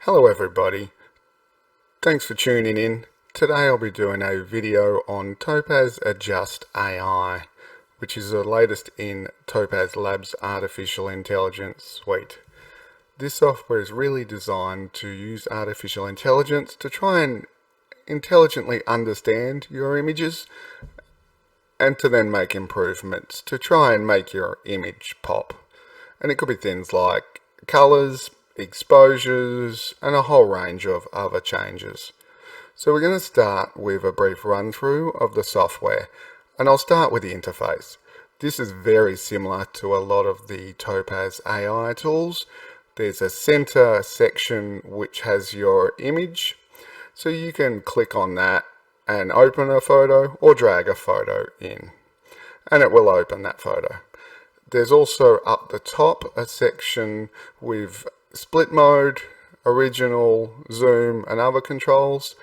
Hello everybody, thanks for tuning in. Today I'll be doing a video on Topaz Adjust AI, which is the latest in Topaz Labs artificial intelligence suite. This software is really designed to use artificial intelligence to try and intelligently understand your images and to then make improvements to try and make your image pop. And it could be things like colors, exposures, and a whole range of other changes. So we're going to start with a brief run through of the software, and I'll start with the interface. This is very similar to a lot of the Topaz AI tools. There's a center section which has your image, so you can click on that and open a photo or drag a photo in, and it will open that photo. There's also up the top a section with split mode, original, zoom, and other controls.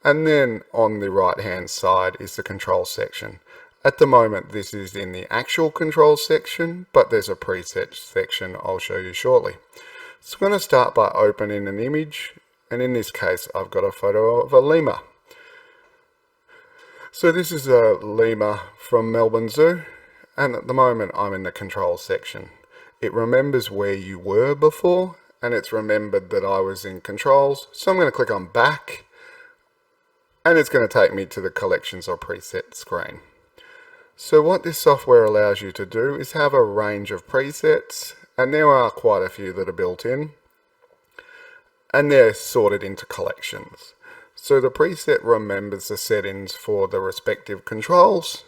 And then on the right hand side is the control section. At the moment this is in the actual control section, but there's a preset section I'll show you shortly. So I'm going to start by opening an image, and in this case I've got a photo of a lemur. So this is a lemur from Melbourne Zoo, and at the moment I'm in the control section. It remembers where you were before, and it's remembered that I was in controls, so I'm going to click on back, and it's going to take me to the collections or preset screen. So what this software allows you to do is have a range of presets, and there are quite a few that are built in, and they're sorted into collections. So the preset remembers the settings for the respective controls,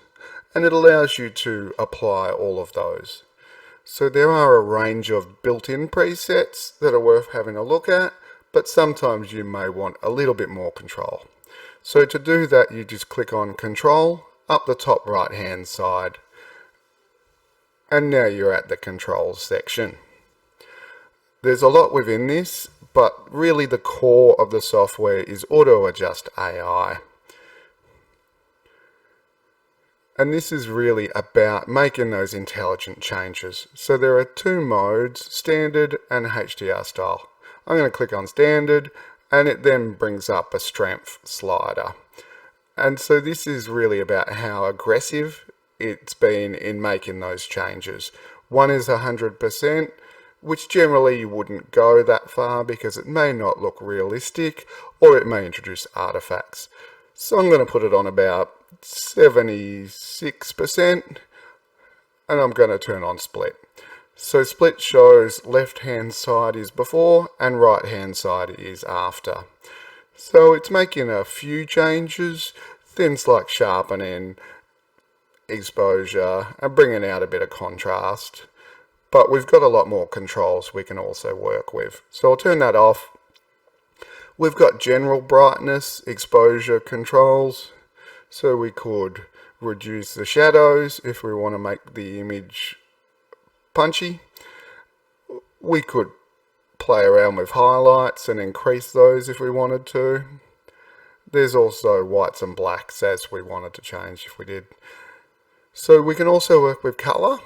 and it allows you to apply all of those. So there are a range of built-in presets that are worth having a look at, but sometimes you may want a little bit more control. So to do that, you just click on Control up the top right hand side, and now you're at the Controls section. There's a lot within this, but really the core of the software is Auto Adjust AI. And this is really about making those intelligent changes. So there are two modes, standard and HDR style. I'm going to click on standard, and it then brings up a strength slider. And so this is really about how aggressive it's been in making those changes. One is 100%, which generally you wouldn't go that far because it may not look realistic, or it may introduce artifacts. So I'm going to put it on about 76%, and I'm going to turn on split. So split shows left hand side is before and right hand side is after. So it's making a few changes, things like sharpening, exposure, and bringing out a bit of contrast. But we've got a lot more controls we can also work with. So I'll turn that off. We've got general brightness, exposure controls. So we could reduce the shadows if we want to make the image punchy. We could play around with highlights and increase those if we wanted to. There's also whites and blacks as we wanted to change if we did. So we can also work with color,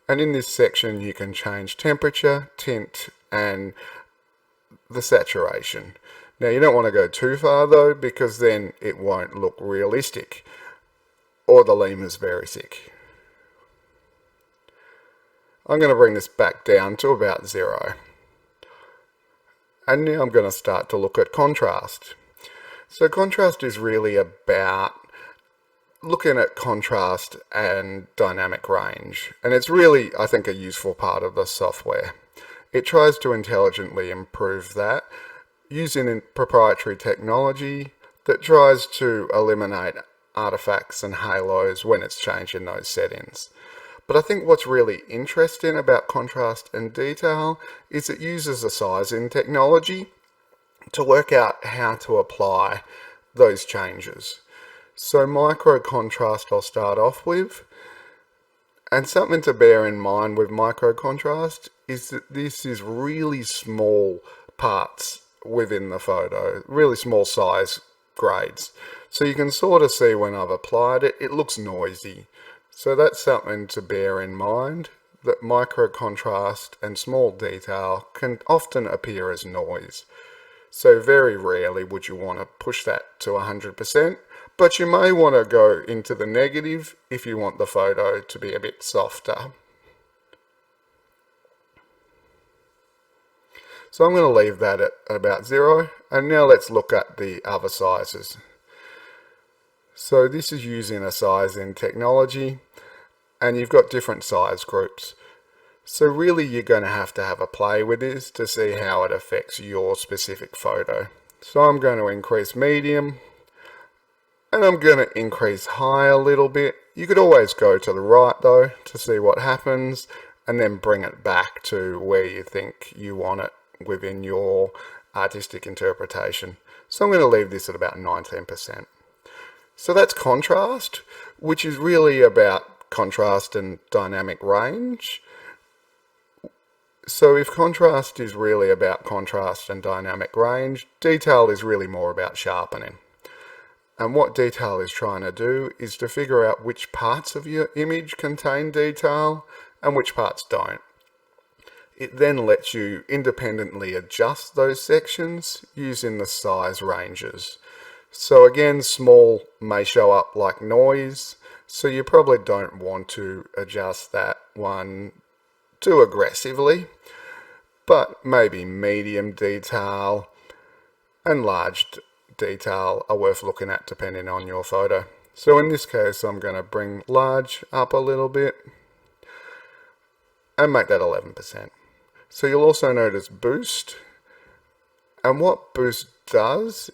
and in this section you can change temperature, tint, and the saturation. Now you don't want to go too far though, because then it won't look realistic, or the lemur's very sick. I'm going to bring this back down to about 0. And now I'm going to start to look at contrast. So contrast is really about looking at contrast and dynamic range, and it's really, I think, a useful part of the software. It tries to intelligently improve that using proprietary technology that tries to eliminate artifacts and halos when it's changing those settings. But I think what's really interesting about contrast and detail is it uses a sizing technology to work out how to apply those changes. So micro contrast I'll start off with, and something to bear in mind with micro contrast is that this is really small parts within the photo, really small size grades. So you can sort of see when I've applied it, it looks noisy. So that's something to bear in mind, that micro contrast and small detail can often appear as noise. So very rarely would you want to push that to 100%, but you may want to go into the negative if you want the photo to be a bit softer. So I'm going to leave that at about 0, and now let's look at the other sizes. So this is using a sizing technology, and you've got different size groups. So really you're going to have a play with this to see how it affects your specific photo. So I'm going to increase medium, and I'm going to increase high a little bit. You could always go to the right though to see what happens, and then bring it back to where you think you want it within your artistic interpretation. So I'm going to leave this at about 19%. So that's contrast, which is really about contrast and dynamic range. So if contrast is really about contrast and dynamic range, detail is really more about sharpening. And what detail is trying to do is to figure out which parts of your image contain detail and which parts don't. It then lets you independently adjust those sections using the size ranges. So again, small may show up like noise, so you probably don't want to adjust that one too aggressively, but maybe medium detail and large detail are worth looking at depending on your photo. So in this case, I'm going to bring large up a little bit and make that 11%. So you'll also notice boost, and what boost does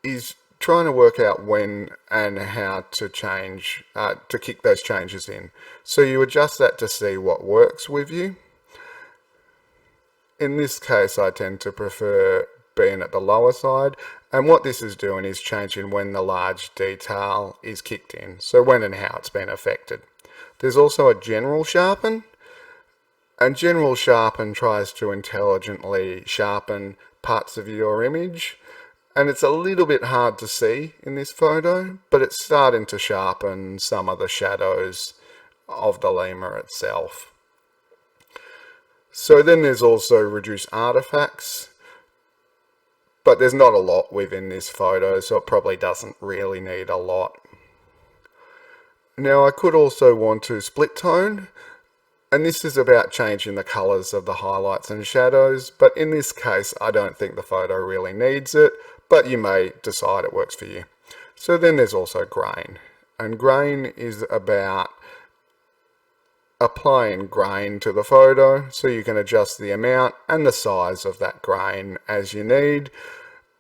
is trying to work out when and how to change, to kick those changes in. So you adjust that to see what works with you. In this case, I tend to prefer being at the lower side, and what this is doing is changing when the large detail is kicked in, so when and how it's been affected. There's also a general sharpen, and general sharpen tries to intelligently sharpen parts of your image, and it's a little bit hard to see in this photo, but it's starting to sharpen some of the shadows of the lemur itself. So then there's also reduce artifacts, but there's not a lot within this photo, so it probably doesn't really need a lot. Now I could also want to split tone, and this is about changing the colors of the highlights and shadows, but in this case I don't think the photo really needs it, but you may decide it works for you. So then there's also grain, and grain is about applying grain to the photo, so you can adjust the amount and the size of that grain as you need,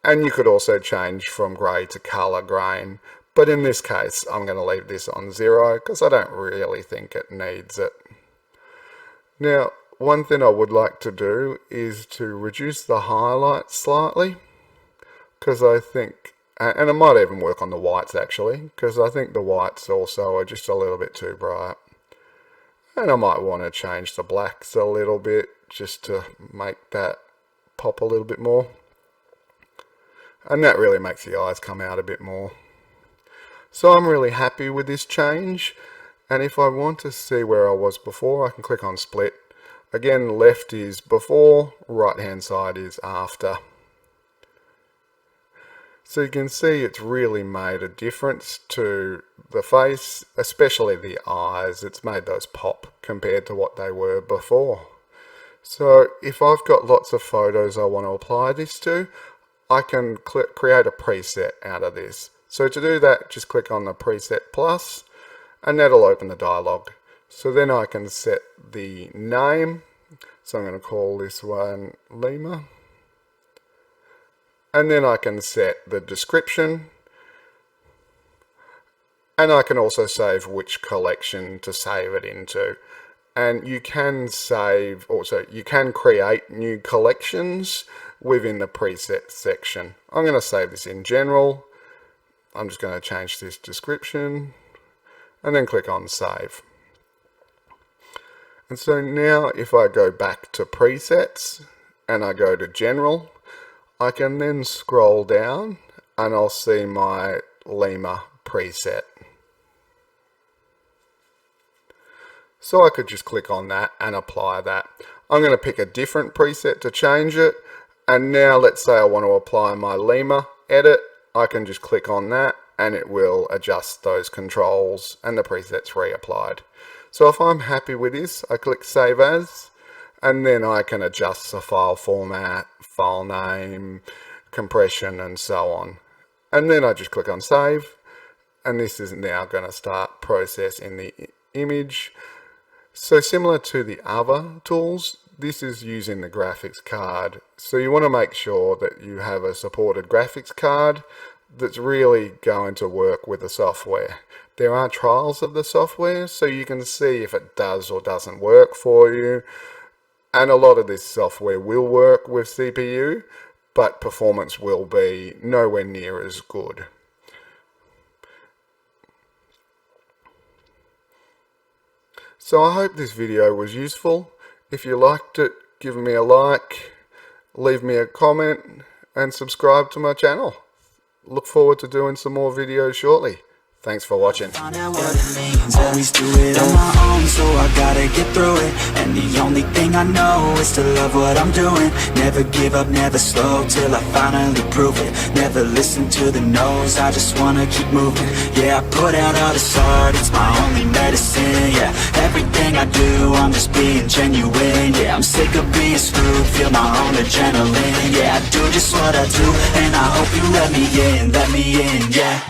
and you could also change from grey to colour grain, but in this case I'm going to leave this on 0 because I don't really think it needs it. Now one thing I would like to do is to reduce the highlights slightly, because I think, and I might even work on the whites actually, because I think the whites also are just a little bit too bright. And I might want to change the blacks a little bit just to make that pop a little bit more. And that really makes the eyes come out a bit more. So I'm really happy with this change. And if I want to see where I was before, I can click on split. Again, left is before, right hand side is after. So you can see it's really made a difference to the face, especially the eyes. It's made those pop compared to what they were before. So if I've got lots of photos I want to apply this to, I can create a preset out of this. So to do that, just click on the preset plus, and that'll open the dialog. So then I can set the name. So I'm going to call this one lemur. And then I can set the description, and I can also save which collection to save it into. And you can save, also you can create new collections within the preset section. I'm going to save this in general. I'm just going to change this description and then click on save. And so now if I go back to presets and I go to general, I can then scroll down and I'll see my lemur preset. So I could just click on that and apply that. I'm going to pick a different preset to change it, And now let's say I want to apply my lemur edit. I can just click on that and it will adjust those controls and the presets reapplied. So if I'm happy with this, I click Save As, and then I can adjust the file format, file name, compression, and so on. And then I just click on Save, and this is now going to start processing the image. So similar to the other tools, this is using the graphics card. So you want to make sure that you have a supported graphics card that's really going to work with the software. There are trials of the software, so you can see if it does or doesn't work for you. And a lot of this software will work with CPU, but performance will be nowhere near as good. So I hope this video was useful. If you liked it, give me a like, leave me a comment, and subscribe to my channel. Look forward to doing some more videos shortly. Thanks for watching. Always do it on my own, so I gotta get through it. And the only thing I know is to love what I'm doing. Never give up, never slow, till I finally prove it. Never listen to the no's, I just wanna keep moving. Yeah, I put out all this art, it's my only medicine. Yeah, everything I do, I'm just being genuine. Yeah, I'm sick of being screwed, feel my own adrenaline. Yeah, I do just what I do, and I hope you let me in, yeah.